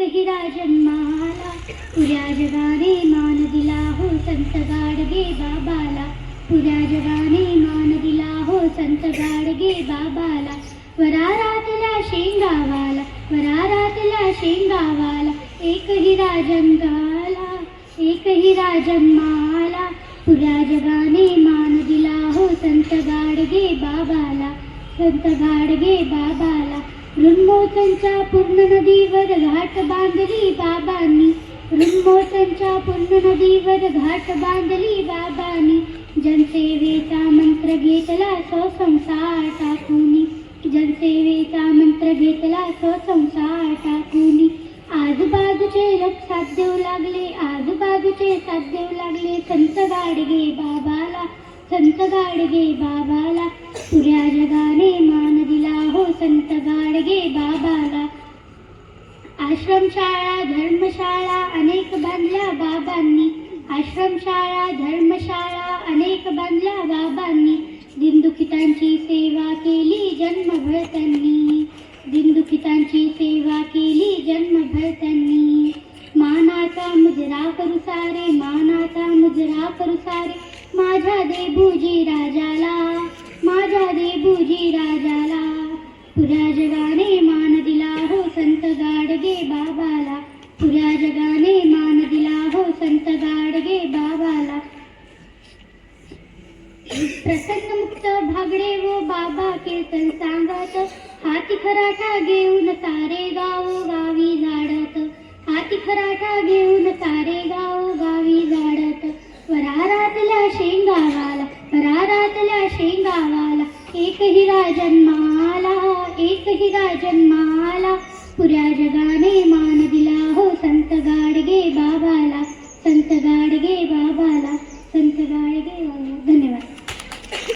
एक हिरा जन्माला, पुऱ्या जगाने मान दिला हो संत गाडगे बाबाला, पुऱ्या जगाने मान दिला हो संत गाडगे बाबाला. वरारातल्या शेंगावाला, वरारातल्या शेंगावाला, एक हिरा जन्माला, एक हिरा जन्माला, पुऱ्या जगाने मान दिला हो संत गाडगे बाबाला, संत गाडगे बाबाला. ऋन्मोचनच्या पूर्ण नदीवर घाट बांधली बाबांनी, ऋन्मोचनच्या पूर्ण नदीवर घाट बांधली बाबांनी. जनसेवेचा मंत्र घेतला संसार टाकूनी, जनसेवेचा मंत्र घेतला संसार टाकूनी. आजूबाजूचे लोक साथ देऊ लागले, आजूबाजूचे साथ देऊ लागले संत गाडगे बाबाला, संत गाडगे बाबाला. पुऱ्या जगाने मान दिला हो संत गाडगे बाबाला. आश्रमशाळा धर्मशाळा अनेक बांधल्या बाबांनी, आश्रमशाळा धर्मशाळा अनेक बांधल्या बाबांनी. दीनदुखितांची सेवा केली जन्मभर त्यांनी, दीनदुखितांची सेवा केली जन्मभर त्यांनी. मानाचा मुजरा करू सारे, मानाचा मुजरा करू सारे, माझ्या देबूजी राजाला, माझ्या देबूजी राजाला. पुऱ्या जगाने मान दिला हो संत गाडगे बाबाला, पुऱ्या जगाने मान दिला हो संत गाडगे बाबाला. प्रसन्न मुक्त भागडे वो बाबा कीर्तन सांगत, हाती खराटा घेऊन सारे गाव गावी झाडत, हाती खराटा घेऊन सारे गाव गावी झाडत. वरारातल्या शेंगावाला, वरारातल्या शेंगावाला, एक हिरा जन्माला, एक हिरा जन्माला. पुऱ्या जगाने मान दिला हो संत गाडगे बाबाला, संत गाडगे बाबाला, संत गाडगे बाबाला. धन्यवाद.